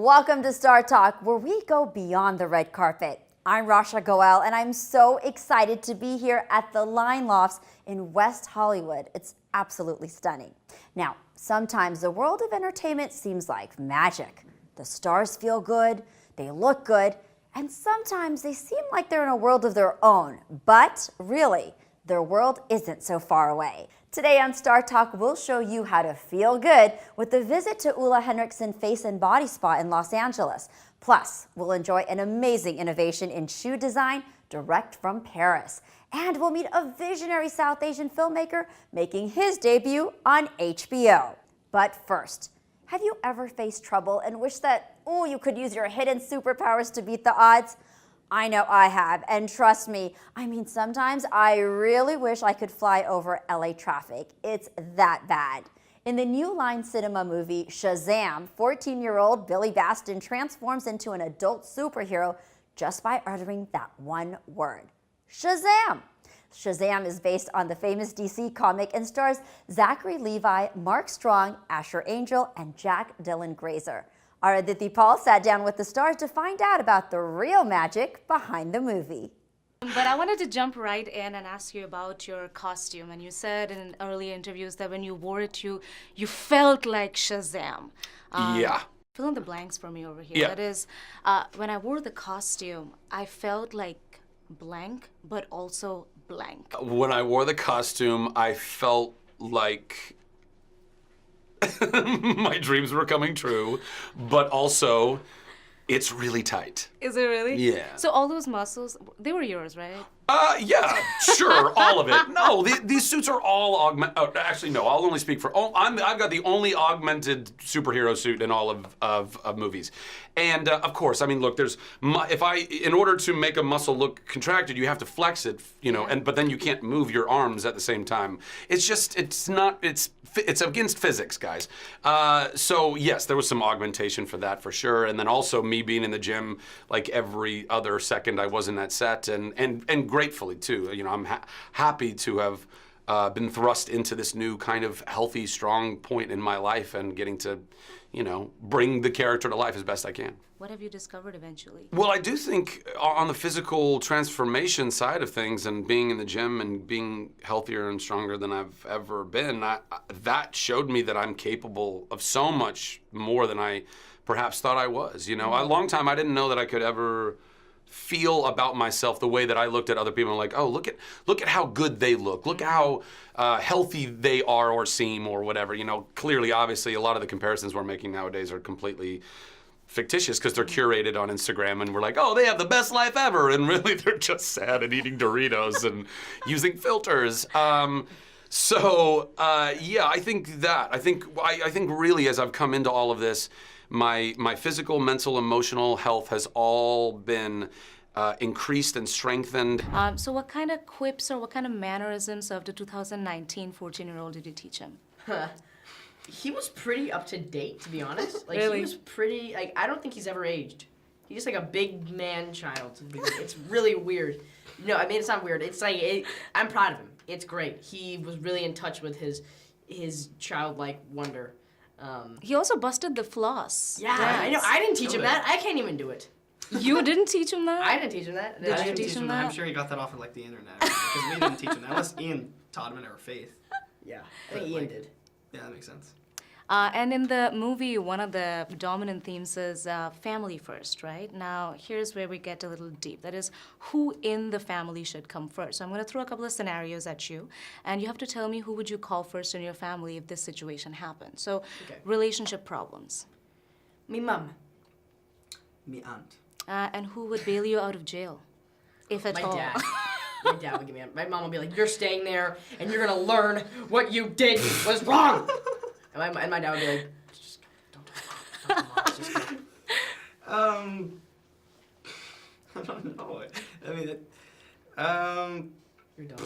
Welcome to Star Talk, where we go beyond the red carpet. I'm Rasha Goel, and I'm so excited to be here at the Line Lofts in West Hollywood. It's absolutely stunning. Now, sometimes the world of entertainment seems like magic. The stars feel good, they look good, and sometimes they seem like they're in a world of their own. But really, their world isn't so far away. Today on Star Talk, we'll show you how to feel good with a visit to Ole Henrickson Face and Body Spa in Los Angeles. Plus, we'll enjoy an amazing innovation in shoe design direct from Paris. And we'll meet a visionary South Asian filmmaker making his debut on HBO. But first, have you ever faced trouble and wished that, you could use your hidden superpowers to beat the odds? I know I have, and trust me, sometimes I really wish I could fly over LA traffic. It's that bad. In the New Line Cinema movie Shazam, 14-year-old Billy Baston transforms into an adult superhero just by uttering that one word, Shazam. Shazam is based on the famous DC comic and stars Zachary Levi, Mark Strong, Asher Angel, and Jack Dylan Grazer. Our Aditi Paul sat down with the stars to find out about the real magic behind the movie. But I wanted to jump right in and ask you about your costume. And you said in early interviews that when you wore it, you felt like Shazam. Yeah. Fill in the blanks for me over here. Yeah. That is, when I wore the costume, I felt like blank, but also blank. When I wore the costume, I felt like my dreams were coming true, but also it's really tight. Is it really? Yeah. So all those muscles, they were yours, right? Yeah, sure, all of it. No, these suits are all augmented. Oh, actually, no, I'll only speak for. I've got the only augmented superhero suit in all of movies, and of course, look, in order to make a muscle look contracted, you have to flex it, but then you can't move your arms at the same time. It's against physics, guys. So yes, there was some augmentation for that for sure, and then also me being in the gym like every other second I was in that set, and gratefully too. I'm happy to have been thrust into this new kind of healthy, strong point in my life and getting to, bring the character to life as best I can. What have you discovered eventually? Well, I do think on the physical transformation side of things and being in the gym and being healthier and stronger than I've ever been, that showed me that I'm capable of so much more than I perhaps thought I was. A long time I didn't know that I could ever feel about myself the way that I looked at other people. Like, oh, look at how good they look. Look how healthy they are or seem or whatever. Clearly, obviously, a lot of the comparisons we're making nowadays are completely fictitious because they're curated on Instagram and we're like, oh, they have the best life ever. And really, they're just sad and eating Doritos and using filters. Yeah, I think really as I've come into all of this, my physical, mental, emotional health has all been increased and strengthened. So what kind of quips or what kind of mannerisms of the 2019 14-year-old did you teach him? He was pretty up to date, to be honest. Really? He was pretty, I don't think he's ever aged. He's just like a big man child. It's really weird. No, it's not weird. It's like, I'm proud of him. It's great. He was really in touch with his childlike wonder. He also busted the floss. Yeah, I know. I didn't teach him that. I can't even do it. You didn't teach him that? I didn't teach him that. Did you teach him that? I'm sure he got that off of the internet. Because we didn't teach him that. Unless Ian taught him it or Faith. Yeah, I think Ian did. Yeah, that makes sense. And in the movie, one of the dominant themes is family first, right? Now, here's where we get a little deep. That is, who in the family should come first? So I'm going to throw a couple of scenarios at you, and you have to tell me who would you call first in your family if this situation happened. So, relationship problems. Me mum. Me aunt. And who would bail you out of jail, if at all? My dad. My dad would give me out. My mom would be like, you're staying there, and you're going to learn what you did was wrong. And my dad would be like, just don't tell mom. Just go. I don't know. Your dog.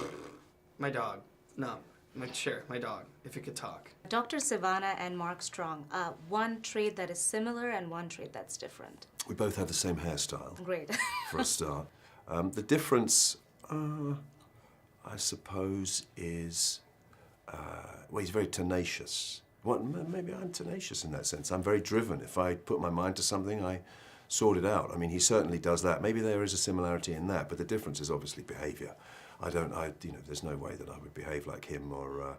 My dog. No, my dog, if it could talk. Dr. Savannah and Mark Strong, one trait that is similar and one trait that's different. We both have the same hairstyle. Great. For a start. The difference, I suppose, is, he's very tenacious. Well, maybe I'm tenacious in that sense. I'm very driven. If I put my mind to something, I sort it out. I mean, he certainly does that. Maybe there is a similarity in that, but the difference is obviously behaviour. There's no way that I would behave like him or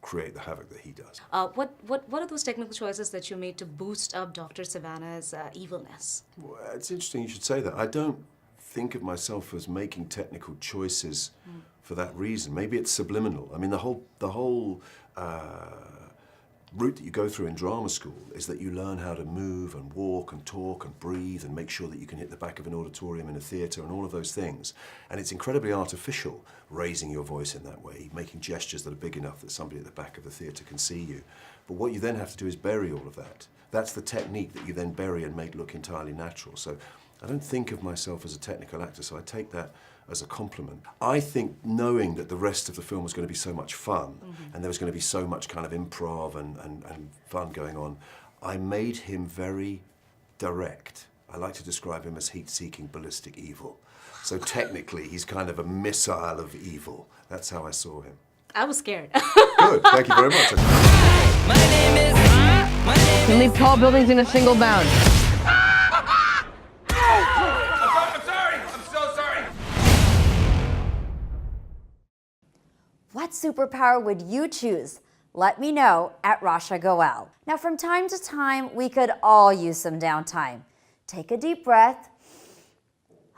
create the havoc that he does. What are those technical choices that you made to boost up Dr. Savannah's evilness? Well, it's interesting you should say that. I don't think of myself as making technical choices for that reason. Maybe it's subliminal. I mean, the whole route that you go through in drama school is that you learn how to move and walk and talk and breathe and make sure that you can hit the back of an auditorium in a theatre and all of those things. And it's incredibly artificial, raising your voice in that way, making gestures that are big enough that somebody at the back of the theatre can see you. But what you then have to do is bury all of that. That's the technique that you then bury and make look entirely natural. So I don't think of myself as a technical actor, so I take that as a compliment. I think knowing that the rest of the film was going to be so much fun, and there was going to be so much kind of improv and fun going on, I made him very direct. I like to describe him as heat-seeking ballistic evil. So technically, he's kind of a missile of evil. That's how I saw him. I was scared. Good, thank you very much. You can leap tall buildings in a single bound. What superpower would you choose? Let me know at Rasha Goel. Now, from time to time, we could all use some downtime. Take a deep breath,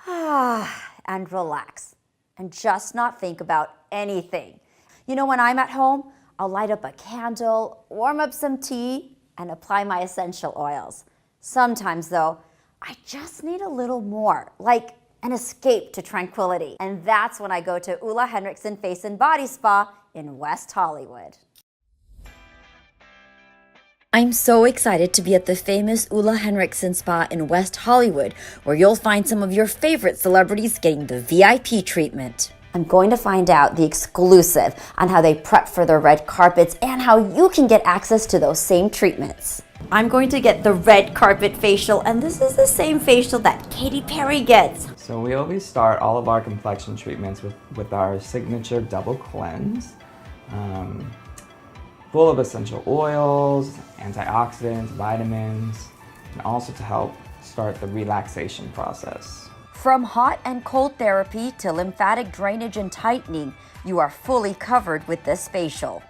and relax, and just not think about anything. You know, when I'm at home, I'll light up a candle, warm up some tea, and apply my essential oils. Sometimes, though, I just need a little more, like an escape to tranquility. And that's when I go to Ole Henrickson Face and Body Spa in West Hollywood. I'm so excited to be at the famous Ole Henrickson Spa in West Hollywood, where you'll find some of your favorite celebrities getting the VIP treatment. I'm going to find out the exclusive on how they prep for their red carpets and how you can get access to those same treatments. I'm going to get the red carpet facial, and this is the same facial that Katy Perry gets. So we always start all of our complexion treatments with our signature double cleanse, full of essential oils, antioxidants, vitamins, and also to help start the relaxation process. From hot and cold therapy to lymphatic drainage and tightening, you are fully covered with this facial.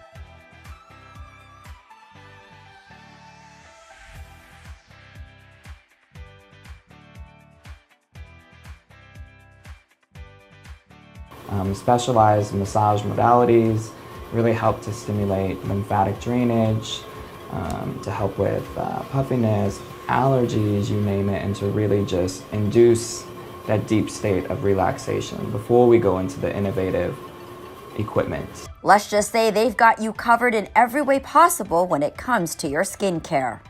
Specialized massage modalities really help to stimulate lymphatic drainage, to help with puffiness, allergies, you name it, and to really just induce that deep state of relaxation before we go into the innovative equipment. Let's just say they've got you covered in every way possible when it comes to your skincare.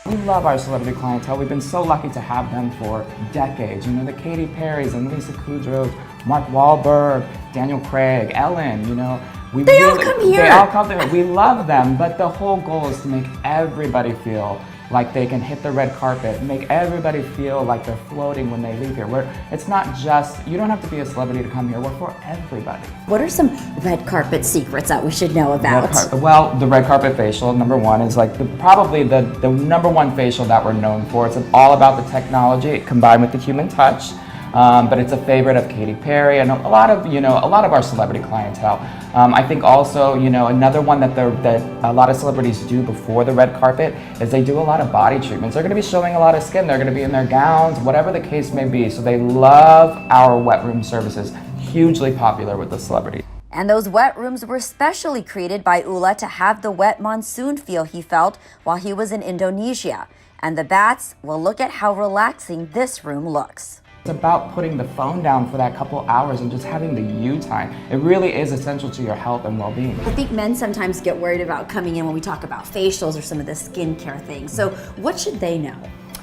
We love our celebrity clientele. We've been so lucky to have them for decades. You know, the Katy Perrys and Lisa Kudrow, Mark Wahlberg, Daniel Craig, Ellen, you know. They all come here. They all come here. We love them, but the whole goal is to make everybody feel like they can hit the red carpet, make everybody feel like they're floating when they leave here. It's not just, you don't have to be a celebrity to come here, we're for everybody. What are some red carpet secrets that we should know about? Well, the red carpet facial, number one, is like probably the number one facial that we're known for. It's all about the technology combined with the human touch. But it's a favorite of Katy Perry and a lot of our celebrity clientele. I think also, another one that a lot of celebrities do before the red carpet is they do a lot of body treatments. They're going to be showing a lot of skin. They're going to be in their gowns, whatever the case may be. So they love our wet room services. Hugely popular with the celebrities. And those wet rooms were specially created by Ulla to have the wet monsoon feel he felt while he was in Indonesia. And the baths, will look at how relaxing this room looks. It's about putting the phone down for that couple hours and just having the you time. It really is essential to your health and well-being. I think men sometimes get worried about coming in when we talk about facials or some of the skincare things. So what should they know?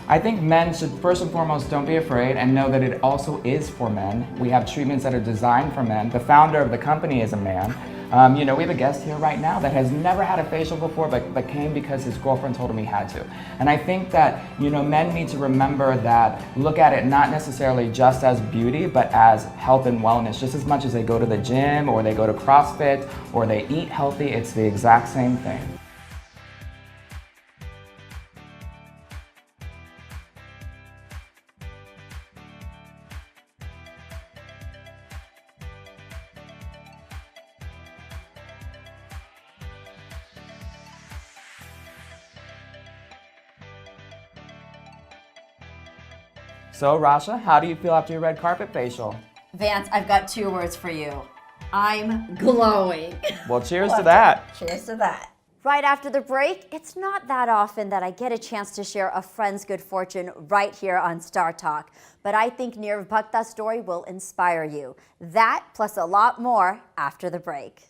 I think men should first and foremost don't be afraid and know that it also is for men. We have treatments that are designed for men. The founder of the company is a man. You know, we have a guest here right now that has never had a facial before, but came because his girlfriend told him he had to. And I think that, you know, men need to remember that, look at it not necessarily just as beauty, but as health and wellness. Just as much as they go to the gym, or they go to CrossFit, or they eat healthy, it's the exact same thing. So, Rasha, how do you feel after your red carpet facial? Vance, I've got 2 words for you. I'm glowing. Well, cheers to that. Cheers to that. Right after the break, it's not that often that I get a chance to share a friend's good fortune right here on Star Talk, but I think Nirav Bhakta's story will inspire you. That plus a lot more after the break.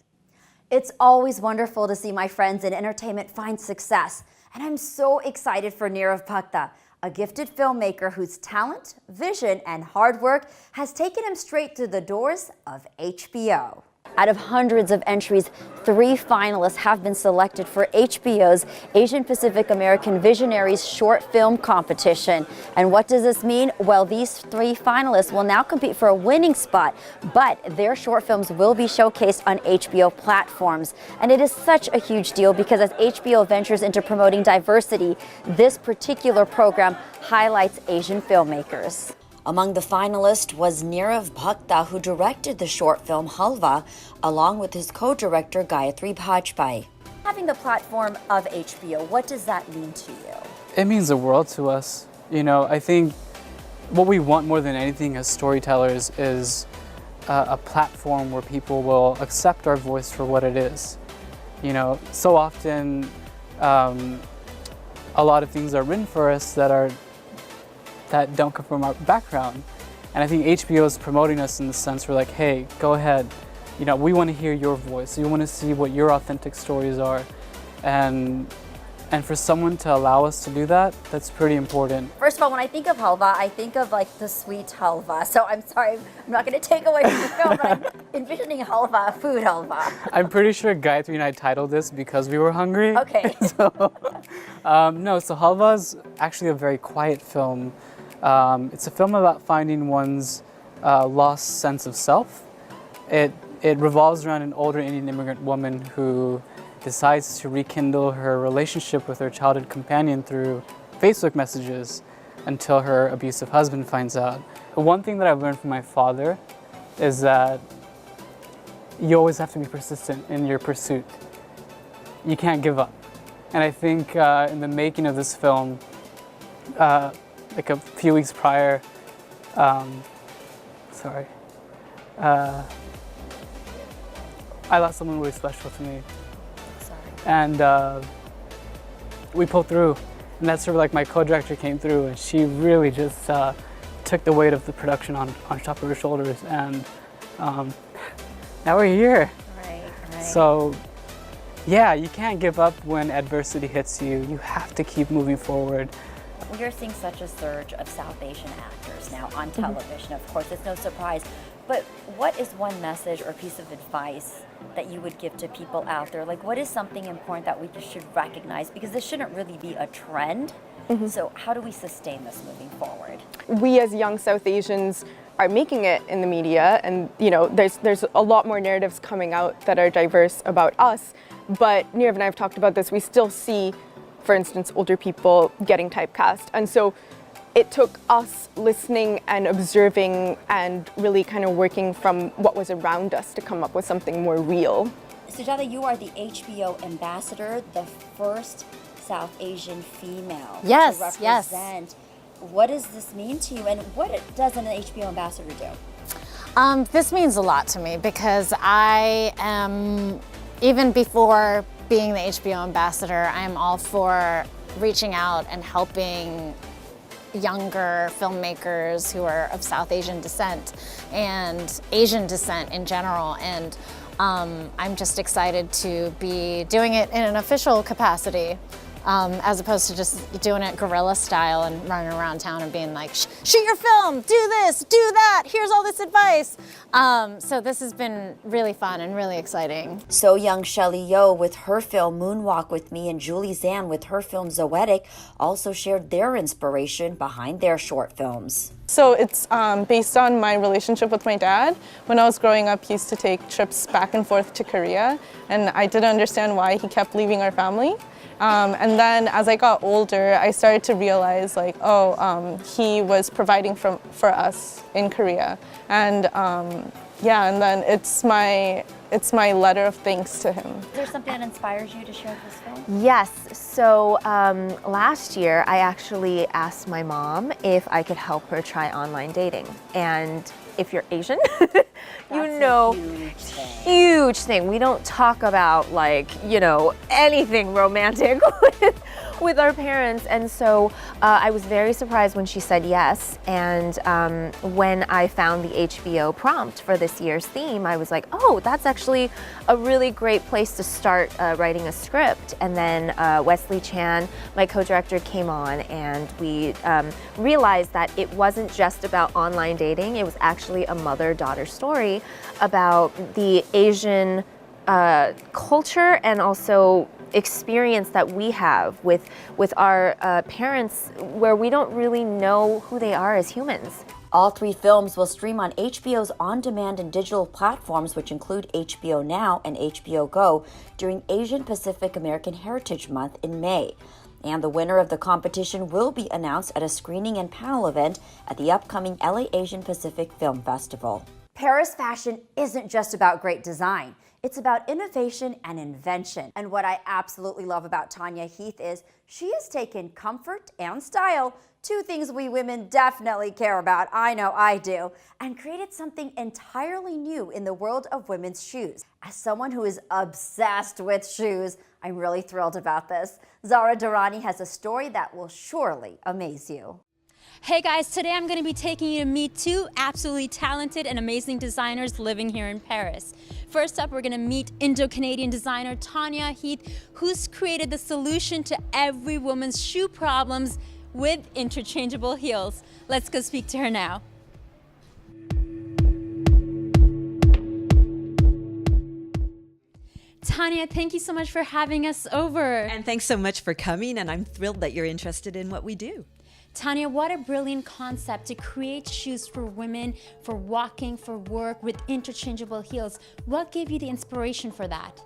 It's always wonderful to see my friends in entertainment find success, and I'm so excited for Nirav Bhakta, a gifted filmmaker whose talent, vision, and hard work has taken him straight through the doors of HBO. Out of hundreds of entries, 3 finalists have been selected for HBO's Asian Pacific American Visionaries Short Film Competition. And what does this mean? Well, these 3 finalists will now compete for a winning spot, but their short films will be showcased on HBO platforms. And it is such a huge deal because as HBO ventures into promoting diversity, this particular program highlights Asian filmmakers. Among the finalists was Nirav Bhakta, who directed the short film Halva, along with his co-director Gayatri Bajpai. Having the platform of HBO, what does that mean to you? It means the world to us. You know, I think what we want more than anything as storytellers is a platform where people will accept our voice for what it is. You know, so often a lot of things are written for us that don't come from our background. And I think HBO is promoting us in the sense we're like, hey, go ahead. You know, we want to hear your voice. We want to see what your authentic stories are. And for someone to allow us to do that, that's pretty important. First of all, when I think of halva, I think of like the sweet halva. So I'm sorry, I'm not going to take away from the film, but I'm envisioning halva, food halva. I'm pretty sure Gayatri and I titled this because we were hungry. Okay. So Halva is actually a very quiet film. It's a film about finding one's lost sense of self. It revolves around an older Indian immigrant woman who decides to rekindle her relationship with her childhood companion through Facebook messages until her abusive husband finds out. One thing that I've learned from my father is that you always have to be persistent in your pursuit. You can't give up. And I think in the making of this film, like a few weeks prior, I lost someone really special to me. Sorry. And we pulled through. And that's sort of like my co-director came through and she really just took the weight of the production on top of her shoulders. And now we're here. Right. So yeah, you can't give up when adversity hits you. You have to keep moving forward. We are seeing such a surge of South Asian actors now on television. Of course, it's no surprise. But what is one message or piece of advice that you would give to people out there? Like, what is something important that we just should recognize? Because this shouldn't really be a trend. So how do we sustain this moving forward? We as young South Asians are making it in the media, and you know, there's a lot more narratives coming out that are diverse about us. But Nirav and I have talked about this. We still see, for instance, older people getting typecast. And so it took us listening and observing and really kind of working from what was around us to come up with something more real. Sujata, you are the HBO ambassador, the first South Asian female Yes, to represent. What does this mean to you, and what does an HBO ambassador do? This means a lot to me because I am, even before being the HBO ambassador, I'm all for reaching out and helping younger filmmakers who are of South Asian descent and Asian descent in general. And I'm just excited to be doing it in an official capacity as opposed to just doing it guerrilla style and running around town and being like, shoot your film, do this, do that, here's all this advice. So this has been really fun and really exciting. So young Shelley Yeoh with her film Moonwalk with Me and Julie Zan with her film Zoetic also shared their inspiration behind their short films. So it's based on my relationship with my dad. When I was growing up, he used to take trips back and forth to Korea, and I didn't understand why he kept leaving our family. And then as I got older, I started to realize like, he was providing for us in Korea. And and then it's my letter of thanks to him. Is there something that inspires you to share this film? Yes, so last year I actually asked my mom if I could help her try online dating. And if you're Asian, you know, huge thing. We don't talk about like, anything romantic with our parents. And so I was very surprised when she said yes. And when I found the HBO prompt for this year's theme, I was like, oh, that's actually a really great place to start writing a script. And then Wesley Chan, my co-director, came on and we realized that it wasn't just about online dating. It was actually a mother-daughter story about the Asian culture and also experience that we have with our parents, where we don't really know who they are as humans. All 3 films will stream on HBO's on-demand and digital platforms, which include HBO Now and HBO Go, during Asian Pacific American Heritage Month in May. And the winner of the competition will be announced at a screening and panel event at the upcoming LA Asian Pacific Film Festival. Paris fashion isn't just about great design. It's about innovation and invention. And what I absolutely love about Tania Heath is she has taken comfort and style, 2 things we women definitely care about, I know I do, and created something entirely new in the world of women's shoes. As someone who is obsessed with shoes, I'm really thrilled about this. Zara Durrani has a story that will surely amaze you. Hey guys, today I'm going to be taking you to meet 2 absolutely talented and amazing designers living here in Paris. First up, we're going to meet Indo-Canadian designer Tania Heath, who's created the solution to every woman's shoe problems with interchangeable heels. Let's go speak to her now. Tania, thank you so much for having us over. And thanks so much for coming, and I'm thrilled that you're interested in what we do. Tania, what a brilliant concept to create shoes for women, for walking, for work, with interchangeable heels. What gave you the inspiration for that?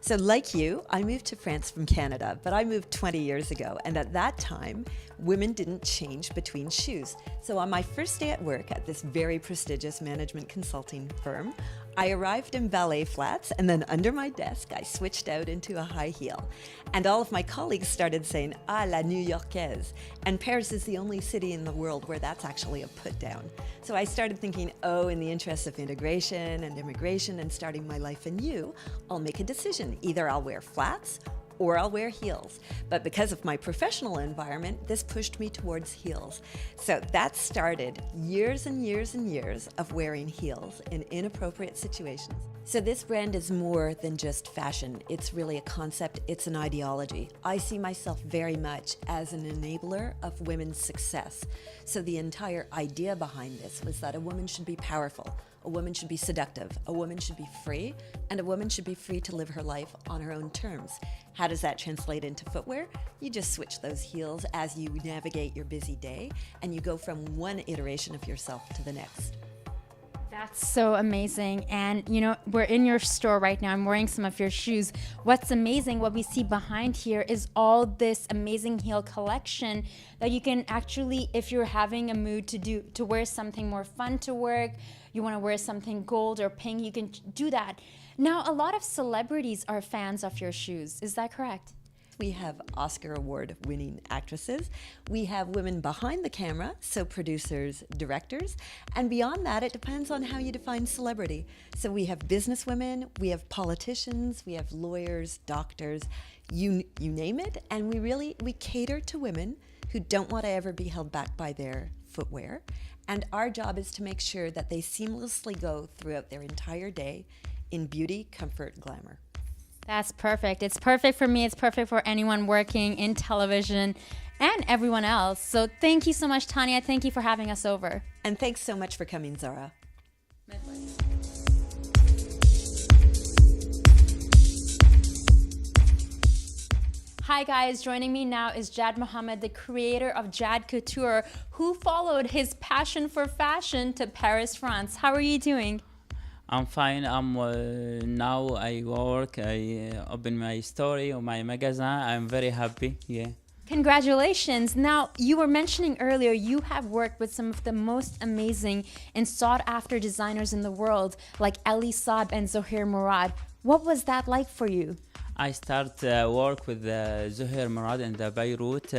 So like you, I moved to France from Canada, but I moved 20 years ago, and at that time, women didn't change between shoes. So on my first day at work at this very prestigious management consulting firm, I arrived in ballet flats, and then under my desk, I switched out into a high heel. And all of my colleagues started saying, ah, la New-Yorkaise. And Paris is the only city in the world where that's actually a put down. So I started thinking, oh, in the interest of integration and immigration and starting my life anew, I'll make a decision. Either I'll wear flats or I'll wear heels. But because of my professional environment, this pushed me towards heels. So that started years and years and years of wearing heels in inappropriate situations. So this brand is more than just fashion. It's really a concept, it's an ideology. I see myself very much as an enabler of women's success. So the entire idea behind this was that a woman should be powerful, a woman should be seductive, a woman should be free, and a woman should be free to live her life on her own terms. How does that translate into footwear? You just switch those heels as you navigate your busy day, and you go from one iteration of yourself to the next. That's so amazing. And you know, we're in your store right now. I'm wearing some of your shoes. What's amazing, what we see behind here is all this amazing heel collection that you can actually, if you're having a mood to wear something more fun to work, you want to wear something gold or pink, you can do that. Now, a lot of celebrities are fans of your shoes. Is that correct? We have Oscar Award winning actresses. We have women behind the camera, so producers, directors, and beyond that, it depends on how you define celebrity. So we have businesswomen, we have politicians, we have lawyers, doctors, you name it, and we cater to women who don't want to ever be held back by their footwear. And our job is to make sure that they seamlessly go throughout their entire day in beauty, comfort, glamour. That's perfect. It's perfect for me. It's perfect for anyone working in television and everyone else. So thank you so much, Tania. Thank you for having us over. And thanks so much for coming, Zara. My pleasure. Hi guys, joining me now is Jad Mohammed, the creator of Jad Couture, who followed his passion for fashion to Paris, France. How are you doing? I'm fine. Now I work. I open my story or my magazine. I'm very happy. Yeah. Congratulations. Now, you were mentioning earlier you have worked with some of the most amazing and sought-after designers in the world, like Elie Saab and Zohair Murad. What was that like for you? I start work with Zohair Murad in the Beirut.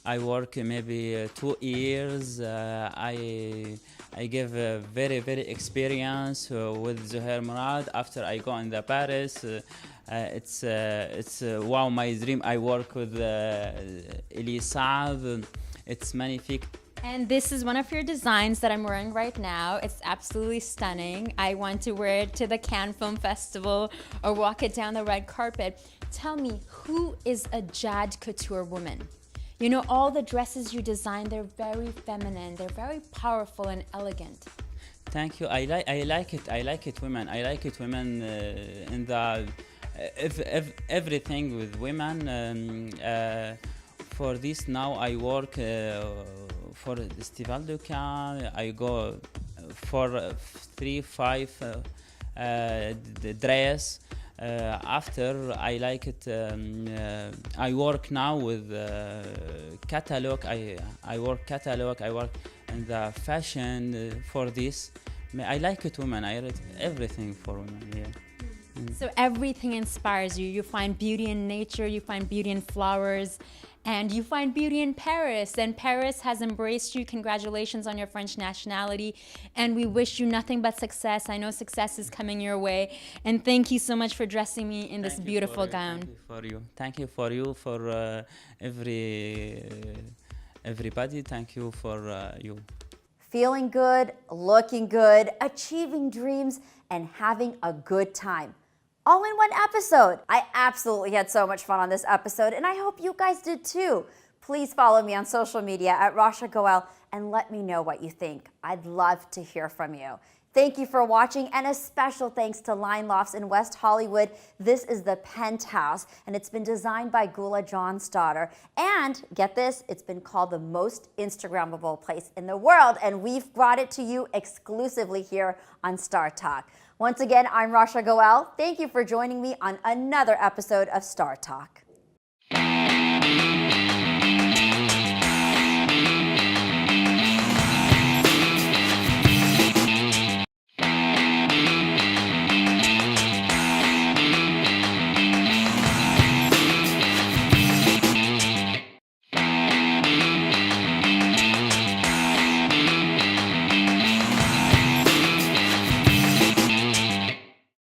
I work maybe 2 years. I give a very experience with Zohair Murad. After I go in the Paris, it's wow, my dream. I work with Elie Saab. It's magnifique. And this is one of your designs that I'm wearing right now. It's absolutely stunning. I want to wear it to the Cannes Film Festival or walk it down the red carpet. Tell me, who is a Jad Couture woman? You know, all the dresses you design, they're very feminine. They're very powerful and elegant. Thank you. I like it. I like it, women. I like it, women in the everything with women. For this now, I work for the Festival de Cannes. I go for 3-5 the dress. After I like it, I work now with catalog. I work catalog. I work in the fashion for this. I like it, women. I read everything for women. Yeah. So everything inspires you. You find beauty in nature. You find beauty in flowers. And you find beauty in Paris, and Paris has embraced you. Congratulations on your French nationality, and we wish you nothing but success. I know success is coming your way, and thank you so much for dressing me in this beautiful gown. Thank you for everybody. Thank you for you. Feeling good, looking good, achieving dreams, and having a good time. All in one episode. I absolutely had so much fun on this episode, and I hope you guys did too. Please follow me on social media at Rasha Goel and let me know what you think. I'd love to hear from you. Thank you for watching, and a special thanks to Line Lofts in West Hollywood. This is the Penthouse, and it's been designed by Ulla Johnsdotter. And get this, it's been called the most Instagrammable place in the world, and we've brought it to you exclusively here on Star Talk. Once again, I'm Rasha Goel. Thank you for joining me on another episode of Star Talk.